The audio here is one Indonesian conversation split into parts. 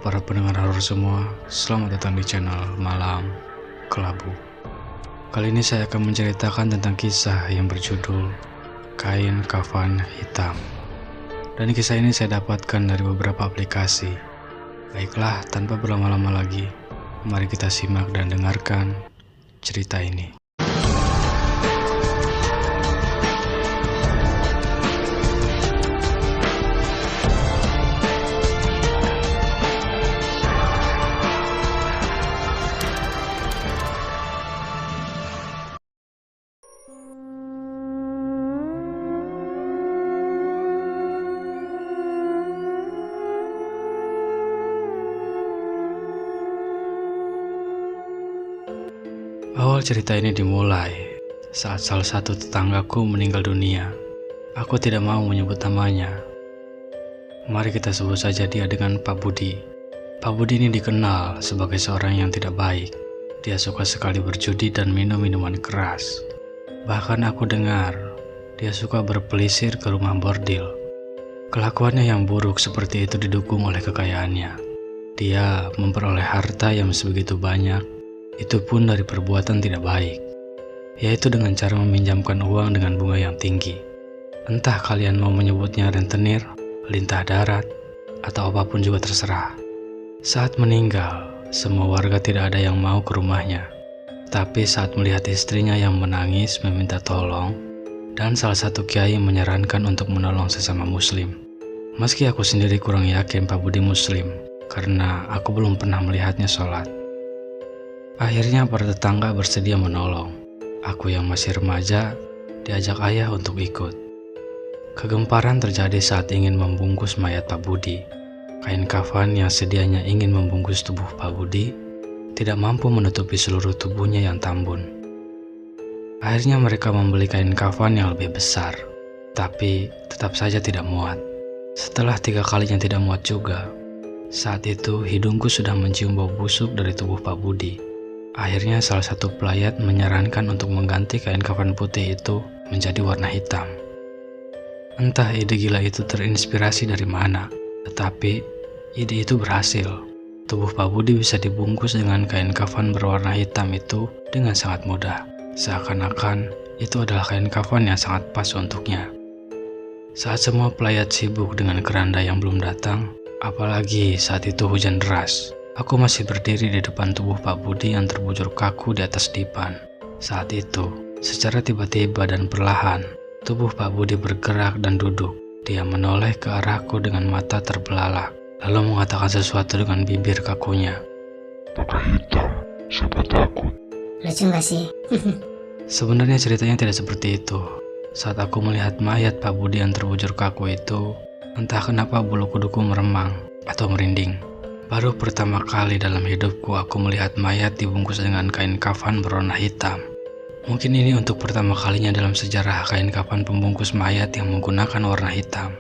para pendengar horor semua, selamat datang di channel Malam Kelabu. Kali ini saya akan menceritakan tentang kisah yang berjudul Kain Kafan Hitam. Dan kisah ini saya dapatkan dari beberapa aplikasi. Baiklah, tanpa berlama-lama lagi, mari kita simak dan dengarkan cerita ini. Awal cerita ini dimulai saat salah satu tetanggaku meninggal dunia. Aku tidak mau menyebut namanya. Mari kita sebut saja dia dengan Pak Budi. Pak Budi ini dikenal sebagai seorang yang tidak baik. Dia suka sekali berjudi dan minum minuman keras. Bahkan aku dengar dia suka berpelisir ke rumah bordil. Kelakuannya yang buruk seperti itu didukung oleh kekayaannya. Dia memperoleh harta yang sebegitu banyak, itu pun dari perbuatan tidak baik, yaitu dengan cara meminjamkan uang dengan bunga yang tinggi. Entah kalian mau menyebutnya rentenir, lintah darat, atau apapun juga terserah. Saat meninggal, semua warga tidak ada yang mau ke rumahnya. Tapi saat melihat istrinya yang menangis meminta tolong, dan salah satu kiai menyarankan untuk menolong sesama muslim. Meski aku sendiri kurang yakin Pak Budi muslim, karena aku belum pernah melihatnya sholat. Akhirnya para tetangga bersedia menolong. Aku yang masih remaja diajak ayah untuk ikut. Kegemparan terjadi saat ingin membungkus mayat Pak Budi. Kain kafan yang sedianya ingin membungkus tubuh Pak Budi tidak mampu menutupi seluruh tubuhnya yang tambun. Akhirnya mereka membeli kain kafan yang lebih besar, tapi tetap saja tidak muat. Setelah 3 kalinya tidak muat juga, saat itu hidungku sudah mencium bau busuk dari tubuh Pak Budi. Akhirnya salah satu pelayat menyarankan untuk mengganti kain kafan putih itu menjadi warna hitam. Entah ide gila itu terinspirasi dari mana, tetapi ide itu berhasil. Tubuh Pak Budi bisa dibungkus dengan kain kafan berwarna hitam itu dengan sangat mudah. Seakan-akan itu adalah kain kafan yang sangat pas untuknya. Saat semua pelayat sibuk dengan keranda yang belum datang, apalagi saat itu hujan deras, aku masih berdiri di depan tubuh Pak Budi yang terbujur kaku di atas dipan. Saat itu, secara tiba-tiba dan perlahan, tubuh Pak Budi bergerak dan duduk. Dia menoleh ke arahku dengan mata terbelalak, lalu mengatakan sesuatu dengan bibir kakunya. Pakai hitam, siapa takut? Lucu gak sih? Sebenarnya ceritanya tidak seperti itu. Saat aku melihat mayat Pak Budi yang terbujur kaku itu, entah kenapa bulu kuduku meremang atau merinding. Baru pertama kali dalam hidupku aku melihat mayat dibungkus dengan kain kafan berwarna hitam. Mungkin ini untuk pertama kalinya dalam sejarah kain kafan pembungkus mayat yang menggunakan warna hitam.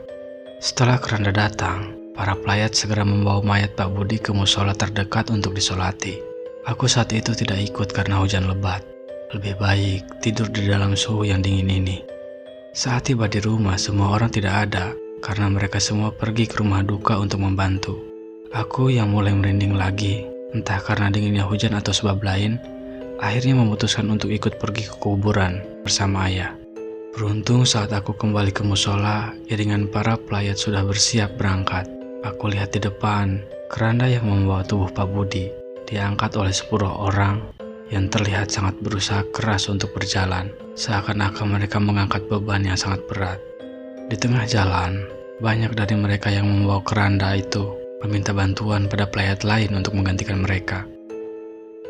Setelah keranda datang, para pelayat segera membawa mayat Pak Budi ke musola terdekat untuk disolati. Aku saat itu tidak ikut karena hujan lebat. Lebih baik tidur di dalam suhu yang dingin ini. Saat tiba di rumah, semua orang tidak ada karena mereka semua pergi ke rumah duka untuk membantu. Aku yang mulai merinding lagi, entah karena dinginnya hujan atau sebab lain, akhirnya memutuskan untuk ikut pergi ke kuburan bersama ayah. Beruntung saat aku kembali ke musola, iringan para pelayat sudah bersiap berangkat. Aku lihat di depan, keranda yang membawa tubuh Pak Budi diangkat oleh 10 orang yang terlihat sangat berusaha keras untuk berjalan, seakan-akan mereka mengangkat beban yang sangat berat. Di tengah jalan, banyak dari mereka yang membawa keranda itu meminta bantuan pada pelayat lain untuk menggantikan mereka.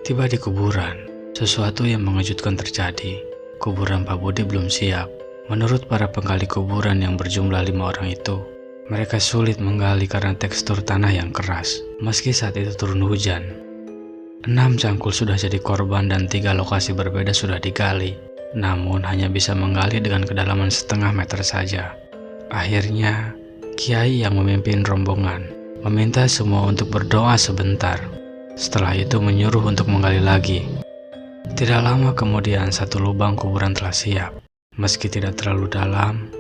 Tiba di kuburan, sesuatu yang mengejutkan terjadi. Kuburan Pak Budi belum siap. Menurut para penggali kuburan yang berjumlah 5 orang itu, mereka sulit menggali karena tekstur tanah yang keras, meski saat itu turun hujan. 6 cangkul sudah jadi korban dan 3 lokasi berbeda sudah digali, namun hanya bisa menggali dengan kedalaman setengah meter saja. Akhirnya, kiai yang memimpin rombongan meminta semua untuk berdoa sebentar. Setelah itu menyuruh untuk menggali lagi. Tidak lama kemudian satu lubang kuburan telah siap. Meski tidak terlalu dalam,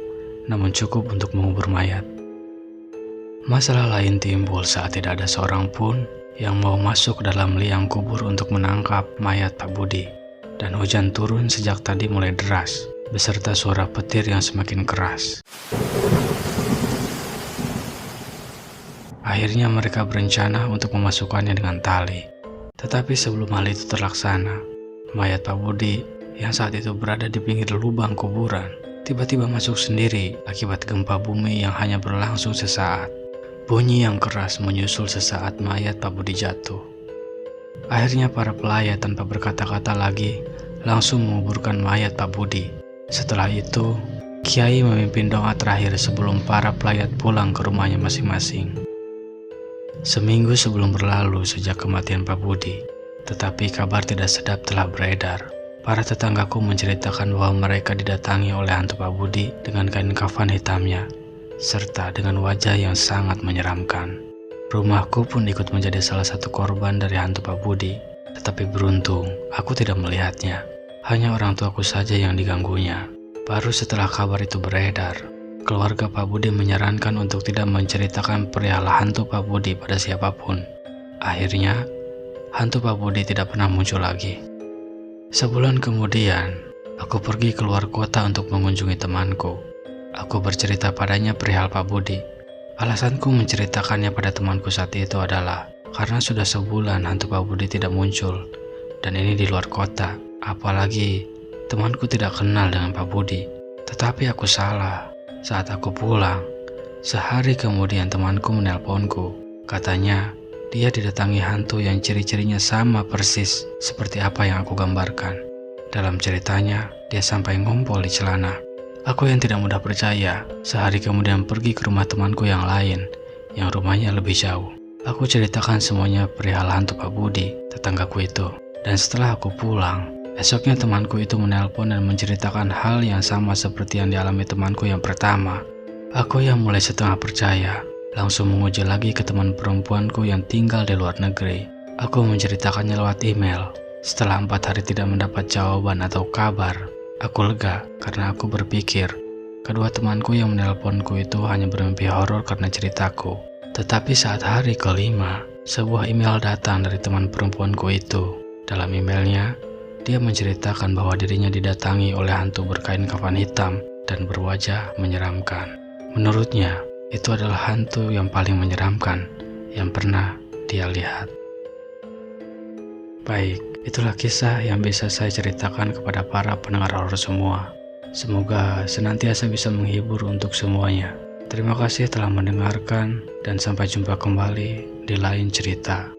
namun cukup untuk mengubur mayat. Masalah lain timbul saat tidak ada seorang pun yang mau masuk ke dalam liang kubur untuk menangkap mayat Pak Budi. Dan hujan turun sejak tadi mulai deras, beserta suara petir yang semakin keras. Akhirnya mereka berencana untuk memasukkannya dengan tali. Tetapi sebelum hal itu terlaksana, mayat Pak Budi yang saat itu berada di pinggir lubang kuburan tiba-tiba masuk sendiri akibat gempa bumi yang hanya berlangsung sesaat. Bunyi yang keras menyusul sesaat mayat Pak Budi jatuh. Akhirnya para pelayat tanpa berkata-kata lagi langsung menguburkan mayat Pak Budi. Setelah itu, Kiai memimpin doa terakhir sebelum para pelayat pulang ke rumahnya masing-masing. Seminggu sebelum berlalu sejak kematian Pak Budi, tetapi kabar tidak sedap telah beredar. Para tetanggaku menceritakan bahwa mereka didatangi oleh hantu Pak Budi dengan kain kafan hitamnya, serta dengan wajah yang sangat menyeramkan. Rumahku pun ikut menjadi salah satu korban dari hantu Pak Budi, tetapi beruntung aku tidak melihatnya. Hanya orang tuaku saja yang diganggunya. Baru setelah kabar itu beredar, keluarga Pak Budi menyarankan untuk tidak menceritakan perihal hantu Pak Budi pada siapapun. Akhirnya, hantu Pak Budi tidak pernah muncul lagi. Sebulan kemudian, aku pergi keluar kota untuk mengunjungi temanku. Aku bercerita padanya perihal Pak Budi. Alasanku menceritakannya pada temanku saat itu adalah karena sudah sebulan hantu Pak Budi tidak muncul, dan ini di luar kota. Apalagi temanku tidak kenal dengan Pak Budi. Tetapi aku salah. Saat aku pulang, sehari kemudian temanku menelponku. Katanya dia didatangi hantu yang ciri-cirinya sama persis seperti apa yang aku gambarkan. Dalam ceritanya, dia sampai ngumpul di celana. Aku yang tidak mudah percaya, sehari kemudian pergi ke rumah temanku yang lain, yang rumahnya lebih jauh. Aku ceritakan semuanya perihal hantu Pak Budi, tetanggaku itu. Dan setelah aku pulang, esoknya temanku itu menelpon dan menceritakan hal yang sama seperti yang dialami temanku yang pertama. Aku yang mulai setengah percaya, langsung menguji lagi ke teman perempuanku yang tinggal di luar negeri. Aku menceritakannya lewat email. Setelah 4 hari tidak mendapat jawaban atau kabar, aku lega karena aku berpikir kedua temanku yang menelponku itu hanya bermimpi horor karena ceritaku. Tetapi saat hari kelima, sebuah email datang dari teman perempuanku itu. Dalam emailnya, dia menceritakan bahwa dirinya didatangi oleh hantu berkain kafan hitam dan berwajah menyeramkan. Menurutnya, itu adalah hantu yang paling menyeramkan yang pernah dia lihat. Baik, itulah kisah yang bisa saya ceritakan kepada para pendengar horor semua. Semoga senantiasa bisa menghibur untuk semuanya. Terima kasih telah mendengarkan dan sampai jumpa kembali di lain cerita.